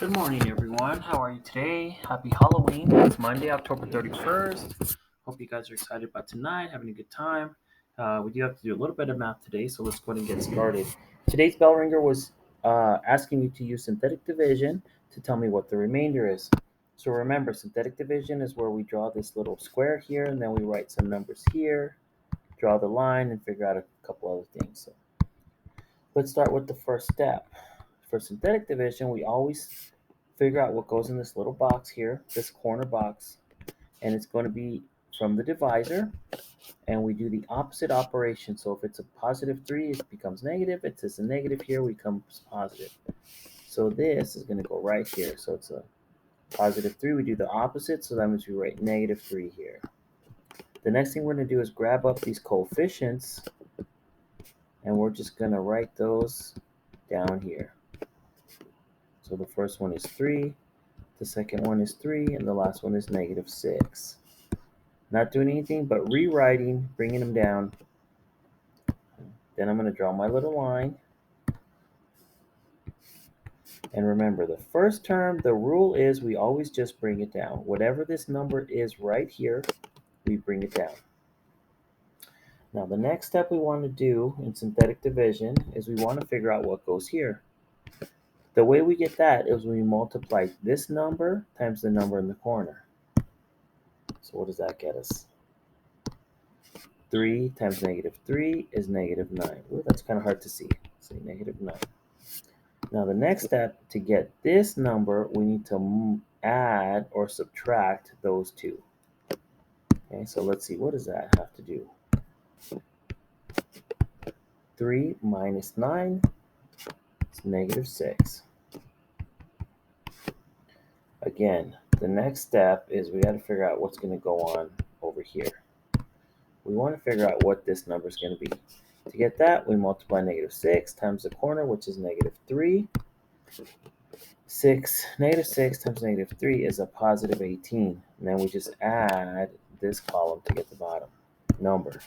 Good morning, everyone. How are you today? Happy Halloween. It's Monday, October 31st. Hope you guys are excited about tonight, having a good time. We do have to do a little bit of math today, so let's go ahead and get started. Today's bell ringer was asking you to use synthetic division to tell me what the remainder is. So remember, synthetic division is where we draw this little square here, and then we write some numbers here, draw the line, and figure out a couple other things. So let's start with the first step. For synthetic division, we always figure out what goes in this little box here, this corner box, and it's going to be from the divisor, and we do the opposite operation. So if it's a positive 3, it becomes negative. If it's a negative here, it becomes positive. So this is going to go right here. So it's a positive 3. We do the opposite, so that means we write negative 3 here. The next thing we're going to do is grab up these coefficients, and we're just going to write those down here. So the first one is 3, the second one is 3, and the last one is negative 6. Not doing anything but rewriting, bringing them down. Then I'm going to draw my little line. And remember, the first term, the rule is we always just bring it down. Whatever this number is right here, we bring it down. Now, the next step we want to do in synthetic division is we want to figure out what goes here. The way we get that is we multiply this number times the number in the corner. So what does that get us? 3 times negative 3 is negative 9. Ooh, that's kind of hard to see. Say negative 9. Now the next step, to get this number, we need to add or subtract those two. Okay, so let's see, what does that have to do? 3 minus 9 is negative 6. Again, the next step is we got to figure out what's going to go on over here. We want to figure out what this number is going to be. To get that, we multiply negative 6 times the corner, which is negative 3. Negative 6 times negative 3 is a positive 18. And then we just add this column to get the bottom number.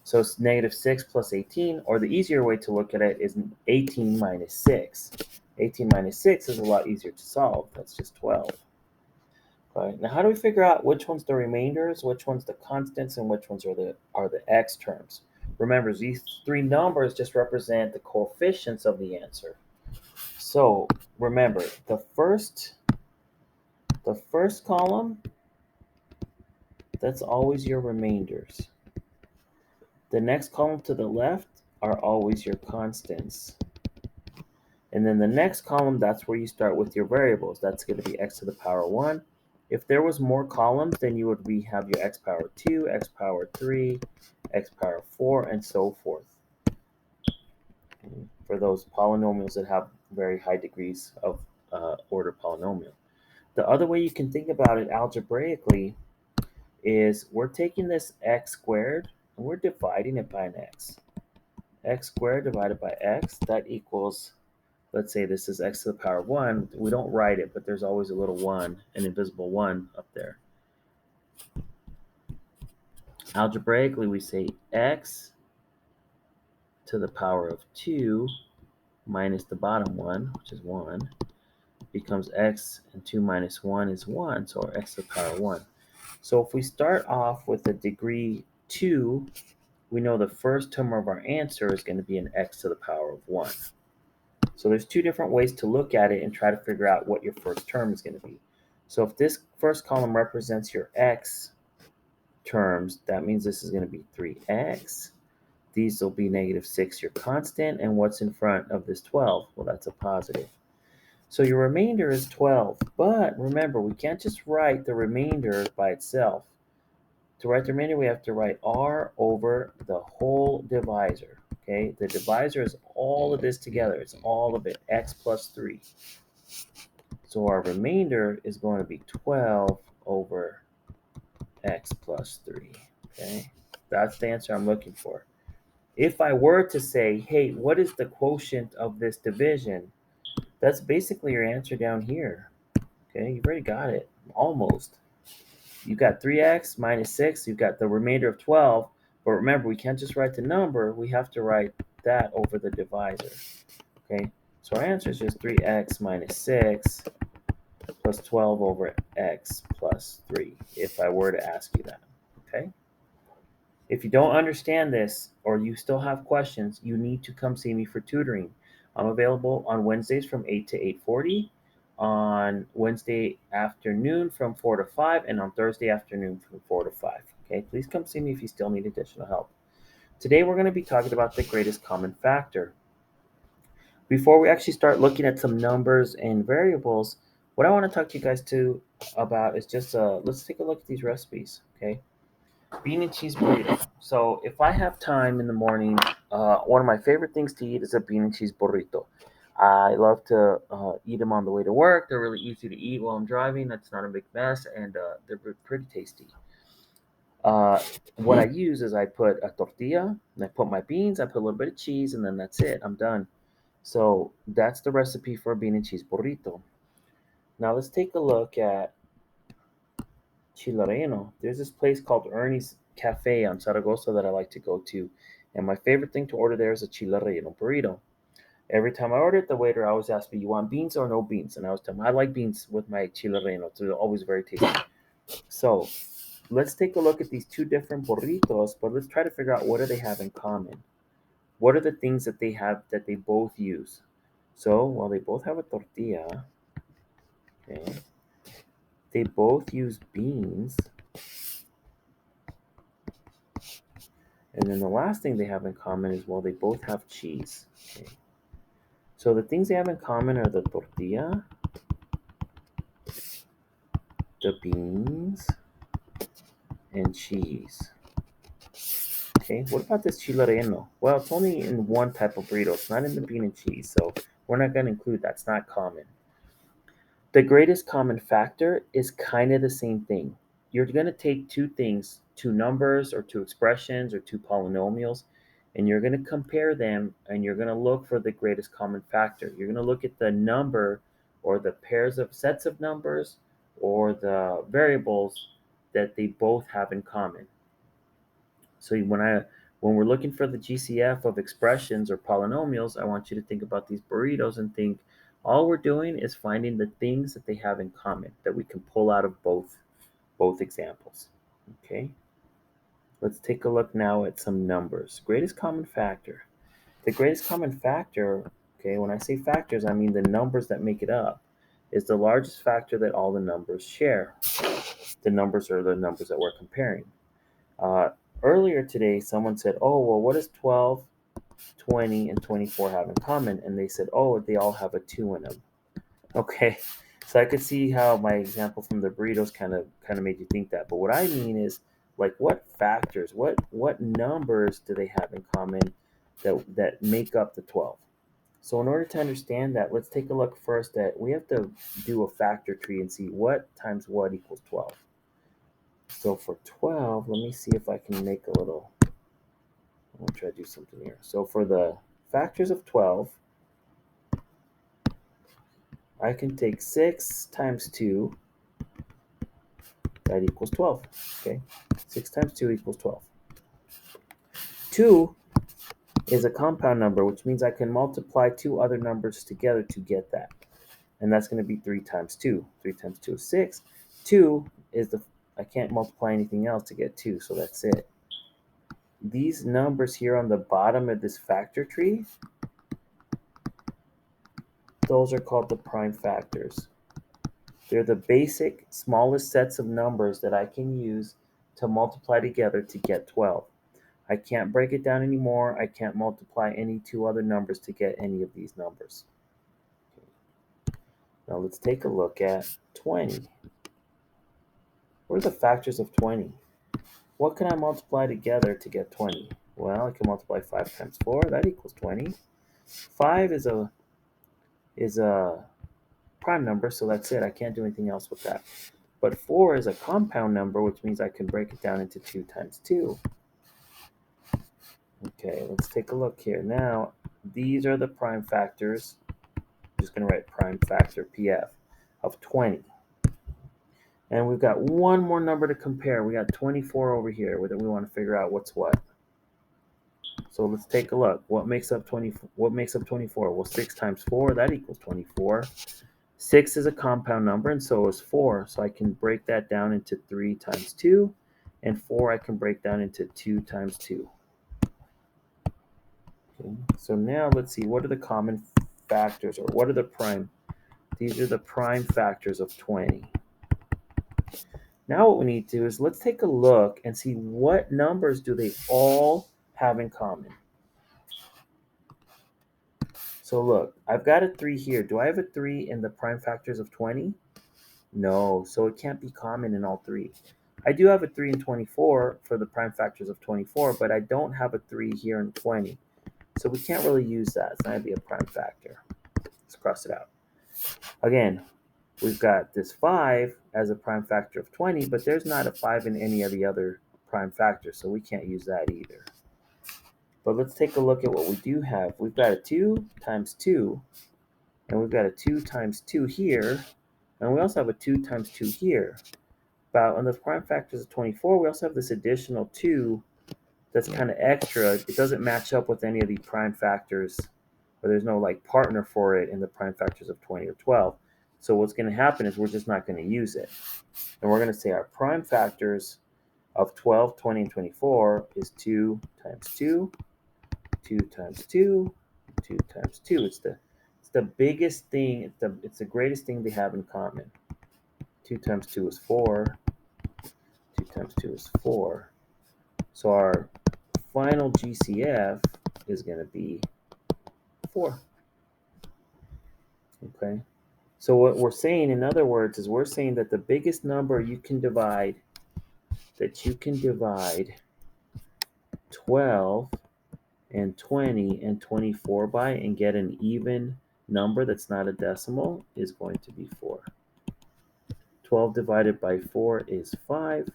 So it's negative 6 plus 18, or the easier way to look at it is 18 minus 6. 18 minus 6 is a lot easier to solve. That's just 12. Okay. Now how do we figure out which one's the remainders, which one's the constants, and which ones are the x terms? Remember, these three numbers just represent the coefficients of the answer. So remember, the first column, that's always your remainders. The next column to the left are always your constants. And then the next column, that's where you start with your variables. That's going to be x to the power 1. If there was more columns, then you would have your x power 2, x power 3, x power 4, and so forth. For those polynomials that have very high degrees of order polynomial. The other way you can think about it algebraically is we're taking this x squared and we're dividing it by an x. X squared divided by x, that equals, let's say this is x to the power 1. We don't write it, but there's always a little 1, an invisible 1 up there. Algebraically, we say x to the power of 2 minus the bottom 1, which is 1, becomes x, and 2 minus 1 is 1, so our x to the power 1. So if we start off with a degree 2, we know the first term of our answer is going to be an x to the power of 1. So there's two different ways to look at it and try to figure out what your first term is going to be. So if this first column represents your x terms, that means this is going to be 3x. These will be negative 6, your constant, and what's in front of this 12? Well, that's a positive. So your remainder is 12, but remember, we can't just write the remainder by itself. To write the remainder, we have to write r over the whole divisor. Okay, the divisor is all of this together. It's all of it, x plus 3. So our remainder is going to be 12 over x plus 3. Okay, that's the answer I'm looking for. If I were to say, hey, what is the quotient of this division? That's basically your answer down here. Okay, you've already got it, almost. You've got 3x minus 6. You've got the remainder of 12. But remember, we can't just write the number. We have to write that over the divisor. Okay, So our answer is just 3x minus 6 plus 12 over x plus 3, if I were to ask you that, okay? If you don't understand this or you still have questions, you need to come see me for tutoring. I'm available on Wednesdays from 8 to 8:40, on Wednesday afternoon from 4 to 5, and on Thursday afternoon from 4 to 5. Okay, please come see me if you still need additional help. Today we're going to be talking about the greatest common factor. Before we actually start looking at some numbers and variables, what I want to talk to you guys about is just let's take a look at these recipes, okay? Bean and cheese burrito. So if I have time in the morning, one of my favorite things to eat is a bean and cheese burrito. I love to eat them on the way to work. They're really easy to eat while I'm driving. That's not a big mess, and they're pretty tasty. Uh, what I use is I put a tortilla, and I put my beans, I put a little bit of cheese, and then that's it. I'm done. So that's the recipe for a bean and cheese burrito. Now let's take a look at Chile Relleno. There's this place called Ernie's Cafe on Zaragoza that I like to go to, and my favorite thing to order there is a Chile Relleno burrito. Every time I order it, the waiter always asks me, "You want beans or no beans?" And I always tell him, "I like beans with my Chile Relleno. They're always very tasty." So let's take a look at these two different burritos, but let's try to figure out what do they have in common. What are the things that they have that they both use? So while they both have a tortilla, okay, they both use beans. And then the last thing they have in common is, well, they both have cheese. Okay. So the things they have in common are the tortilla, the beans, and cheese. Okay, what about this chile relleno? Well, it's only in one type of burrito. It's not in the bean and cheese, so we're not going to include that. It's not common. The greatest common factor is kind of the same thing. You're going to take two things, two numbers or two expressions or two polynomials, and you're going to compare them and you're going to look for the greatest common factor. You're going to look at the number or the pairs of sets of numbers or the variables that they both have in common. So when we're looking for the GCF of expressions or polynomials, I want you to think about these burritos and think all we're doing is finding the things that they have in common that we can pull out of both examples. Okay? Let's take a look now at some numbers. Greatest common factor. The greatest common factor, okay, when I say factors, I mean the numbers that make it up, is the largest factor that all the numbers share. The numbers are the numbers that we're comparing. Uh, Earlier today, someone said, "Oh, well, what does 12, 20, and 24 have in common?" And they said, "Oh, they all have a 2 in them." Okay, so I could see how my example from the burritos kind of made you think that. But what I mean is, like, what factors, what numbers do they have in common that make up the 12? So in order to understand that, let's take a look first at, we have to do a factor tree and see what times what equals 12. So for 12, let me see if I can make a little, I'll try to do something here. So for the factors of 12, I can take 6 times 2, that equals 12. Okay, 6 times 2 equals 12. 2 is a compound number, which means I can multiply two other numbers together to get that. And that's going to be 3 times 2. 3 times 2 is 6. 2 is I can't multiply anything else to get 2, so that's it. These numbers here on the bottom of this factor tree, those are called the prime factors. They're the basic, smallest sets of numbers that I can use to multiply together to get 12. I can't break it down anymore. I can't multiply any two other numbers to get any of these numbers. Now let's take a look at 20. What are the factors of 20? What can I multiply together to get 20? Well, I can multiply 5 times 4. That equals 20. 5 is a prime number, so that's it. I can't do anything else with that. But 4 is a compound number, which means I can break it down into 2 times 2. Okay, let's take a look here. Now, these are the prime factors. I'm just going to write prime factor, PF, of 20. And we've got one more number to compare. We got 24 over here that we want to figure out what's what. So let's take a look. What makes up 24? Well, 6 times 4, that equals 24. 6 is a compound number, and so is 4. So I can break that down into 3 times 2, and 4 I can break down into 2 times 2. Okay. So now let's see, what are the common factors, or what are the prime? These are the prime factors of 20. Now what we need to do is let's take a look and see what numbers do they all have in common. So look, I've got a 3 here. Do I have a 3 in the prime factors of 20? No, so it can't be common in all three. I do have a 3 in 24 for the prime factors of 24, but I don't have a 3 here in 20. So we can't really use that. It's not going to be a prime factor. Let's cross it out. Again, we've got this 5 as a prime factor of 20, but there's not a 5 in any of the other prime factors, so we can't use that either. But let's take a look at what we do have. We've got a 2 times 2, and we've got a 2 times 2 here, and we also have a 2 times 2 here. But on the prime factors of 24, we also have this additional 2 that's kind of extra. It doesn't match up with any of the prime factors, or there's no like partner for it in the prime factors of 20 or 12. So what's going to happen is we're just not going to use it. And we're going to say our prime factors of 12, 20, and 24 is 2 times 2, 2 times 2, 2 times 2. It's the biggest thing. It's the greatest thing they have in common. 2 times 2 is 4. 2 times 2 is 4. So our final GCF is going to be 4. Okay. So what we're saying, in other words, is we're saying that the biggest number you can divide 12 and 20 and 24 by and get an even number that's not a decimal is going to be 4. 12 divided by 4 is 5.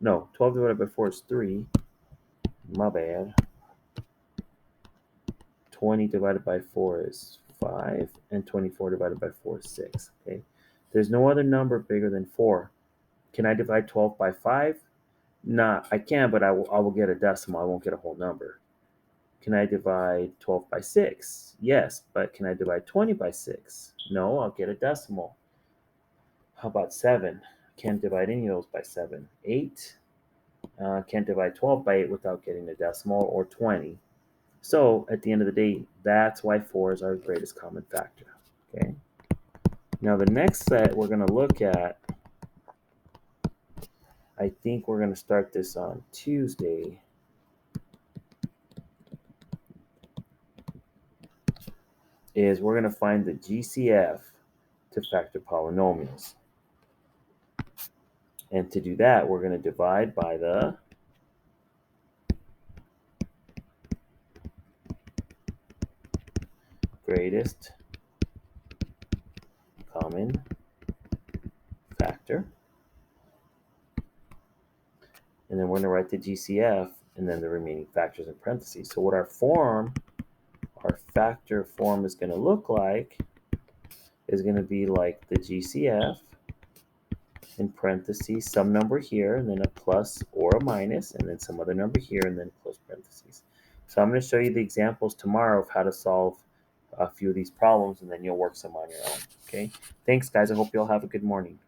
No, 12 divided by 4 is 3. My bad. 20 divided by 4 is 5, and 24 divided by 4 is 6. Okay, there's no other number bigger than 4. Can I divide 12 by 5? Nah, I can, but I will get a decimal. I won't get a whole number. Can I divide 12 by 6? Yes, but can I divide 20 by 6? No, I'll get a decimal. How about 7? Can't divide any of those by 7. 8? Can't divide 12 by 8 without getting a decimal, or 20. So at the end of the day, that's why 4 is our greatest common factor. Okay. Now the next set we're going to look at, I think we're going to start this on Tuesday. Is we're going to find the GCF to factor polynomials. And to do that, we're going to divide by the greatest common factor. And then we're going to write the GCF and then the remaining factors in parentheses. So what our factor form is going to look like is going to be like the GCF in parentheses, some number here, and then a plus or a minus, and then some other number here, and then close parentheses. So I'm going to show you the examples tomorrow of how to solve a few of these problems, and then you'll work some on your own. Okay. Thanks, guys. I hope you all have a good morning.